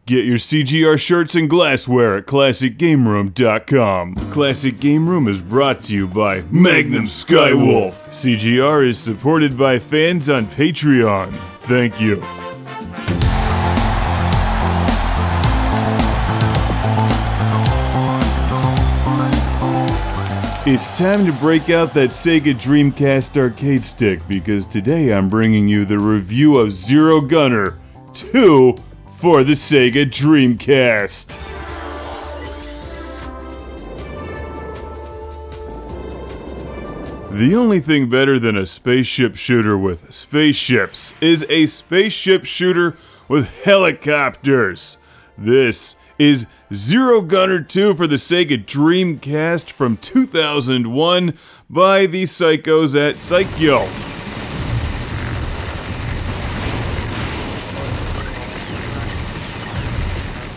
Get your CGR shirts and glassware at ClassicGameRoom.com. Classic Game Room is brought to you by Magnum Skywolf. CGR is supported by fans on Patreon. Thank you. It's time to break out that Sega Dreamcast arcade stick, because today I'm bringing you the review of Zero Gunner 2 for the Sega Dreamcast. The only thing better than a spaceship shooter with spaceships is a spaceship shooter with helicopters. This is Zero Gunner 2 for the Sega Dreamcast from 2001 by the Psychos at Psikyo.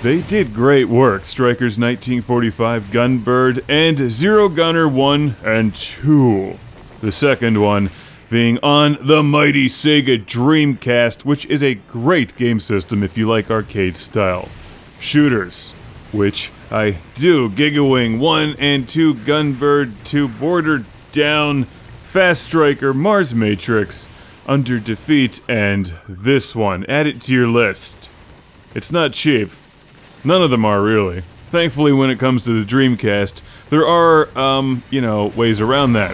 They did great work, Strikers 1945 Gunbird and Zero Gunner 1 and 2. The second one being on the mighty Sega Dreamcast, which is a great game system if you like arcade-style shooters, which I do. Gigawing 1 and 2, Gunbird 2, Border Down, Fast Striker, Mars Matrix, Under Defeat, and this one. Add it to your list. It's not cheap. None of them are, really. Thankfully, when it comes to the Dreamcast, there are, ways around that.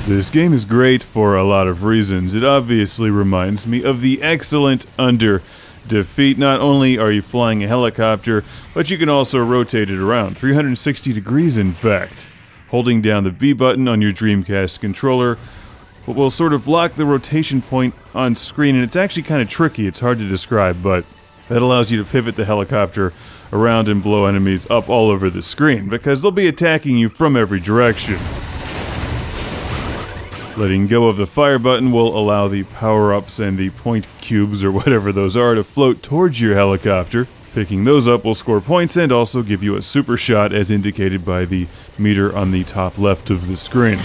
This game is great for a lot of reasons. It obviously reminds me of the excellent Under Defeat. Not only are you flying a helicopter, but you can also rotate it around, 360 degrees in fact. Holding down the B button on your Dreamcast controller will sort of lock the rotation point on screen, and it's actually kind of tricky. It's hard to describe, but that allows you to pivot the helicopter around and blow enemies up all over the screen, because they'll be attacking you from every direction. Letting go of the fire button will allow the power-ups and the point cubes, or whatever those are, to float towards your helicopter. Picking those up will score points and also give you a super shot, as indicated by the meter on the top left of the screen.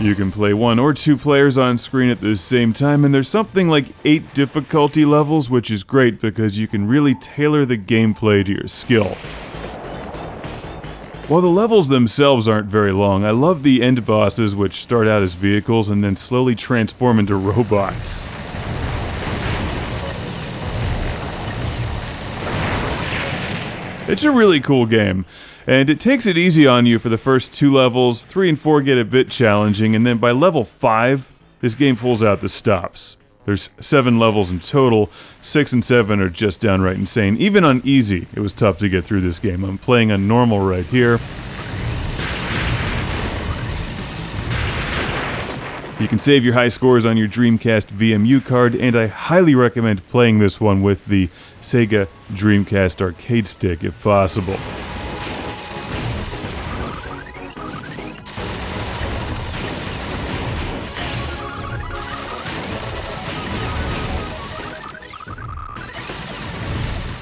You can play 1 or 2 players on screen at the same time, and there's something like 8 difficulty levels, which is great because you can really tailor the gameplay to your skill. While the levels themselves aren't very long, I love the end bosses, which start out as vehicles and then slowly transform into robots. It's a really cool game, and it takes it easy on you for the first 2 levels. 3 and 4 get a bit challenging, and then by level 5, this game pulls out the stops. There's 7 levels in total. 6 and 7 are just downright insane. Even on easy, it was tough to get through this game. I'm playing on normal right here. You can save your high scores on your Dreamcast VMU card, and I highly recommend playing this one with the Sega Dreamcast arcade stick if possible.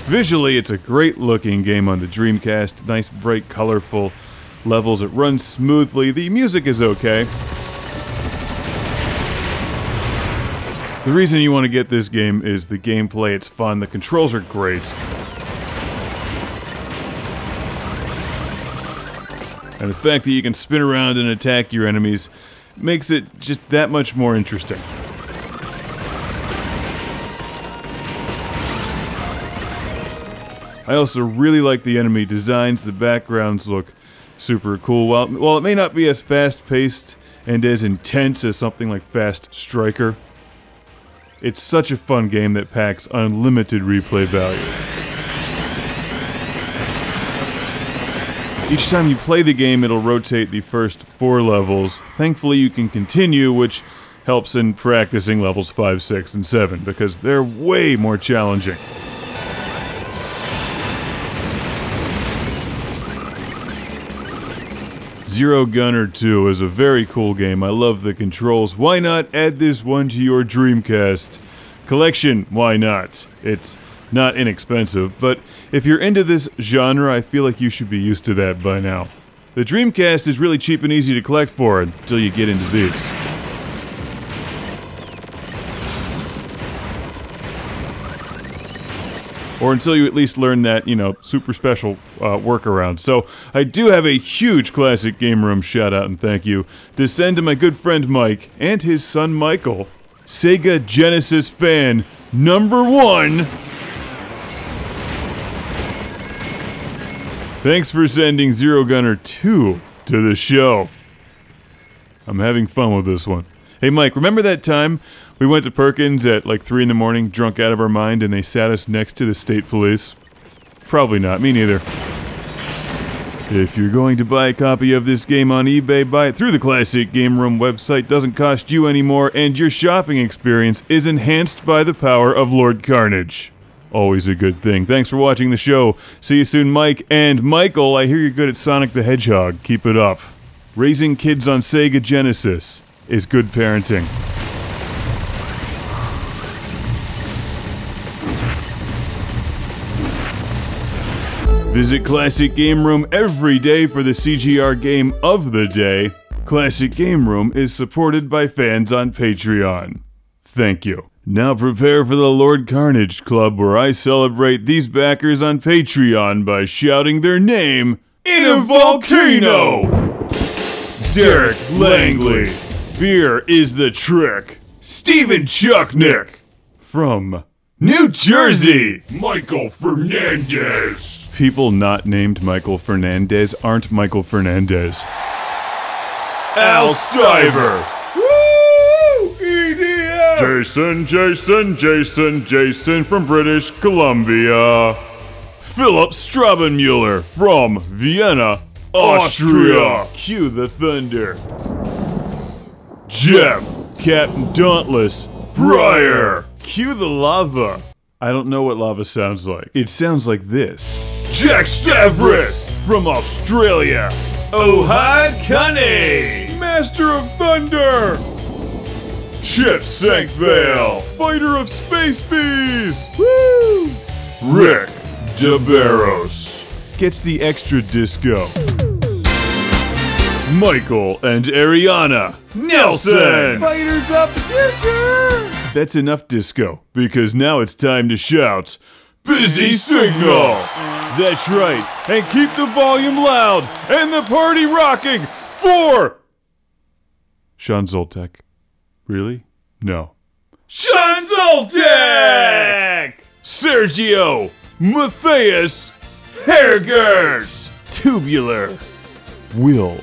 Visually, it's a great looking game on the Dreamcast. Nice, bright, colorful levels. It runs smoothly. The music is okay. The reason you want to get this game is the gameplay. It's fun. The controls are great. And the fact that you can spin around and attack your enemies makes it just that much more interesting. I also really like the enemy designs. The backgrounds look super cool. While it may not be as fast-paced and as intense as something like Fast Striker, it's such a fun game that packs unlimited replay value. Each time you play the game, it'll rotate the first 4 levels. Thankfully, you can continue, which helps in practicing levels 5, 6, and 7, because they're way more challenging. Zero Gunner 2 is a very cool game. I love the controls. Why not add this one to your Dreamcast collection? Why not? It's not inexpensive, but if you're into this genre, I feel like you should be used to that by now. The Dreamcast is really cheap and easy to collect for until you get into these. Or until you at least learn that, you know, super special workaround. So, I do have a huge Classic Game Room shout out and thank you to send to my good friend Mike and his son Michael, Sega Genesis fan #1. Thanks for sending Zero Gunner 2 to the show. I'm having fun with this one. Hey Mike, remember that time we went to Perkins at like 3 in the morning, drunk out of our mind, and they sat us next to the state police? Probably not, me neither. If you're going to buy a copy of this game on eBay, buy it through the Classic Game Room website. Doesn't cost you any more, and your shopping experience is enhanced by the power of Lord Carnage. Always a good thing. Thanks for watching the show. See you soon, Mike. And Michael, I hear you're good at Sonic the Hedgehog. Keep it up. Raising kids on Sega Genesis is good parenting. Visit Classic Game Room every day for the CGR Game of the Day. Classic Game Room is supported by fans on Patreon. Thank you. Now prepare for the Lord Carnage Club, where I celebrate these backers on Patreon by shouting their name in a volcano! Derek Langley. Beer is the trick. Stephen Chucknick. From New Jersey. Michael Fernandez. People not named Michael Fernandez aren't Michael Fernandez. Al Stiver. Jason from British Columbia. Philip Strabenmuller from Vienna, Austria. Cue the thunder. Jeff, Captain Dauntless, Briar. Cue the lava. I don't know what lava sounds like. It sounds like this. Jack Stavris from Australia. Ohad Kane, Master of Thunder. Chip Sankvale, Fighter of Space Bees! Woo! Rick DeBarros gets the extra disco. Michael and Ariana Nelson! Fighters of the future! That's enough disco, because now it's time to shout, Busy Signal! That's right, and keep the volume loud and the party rocking for Sean Zoltek. Really? No. Sean Zoltek! Sergio Matthias Hergert! Tubular. Will.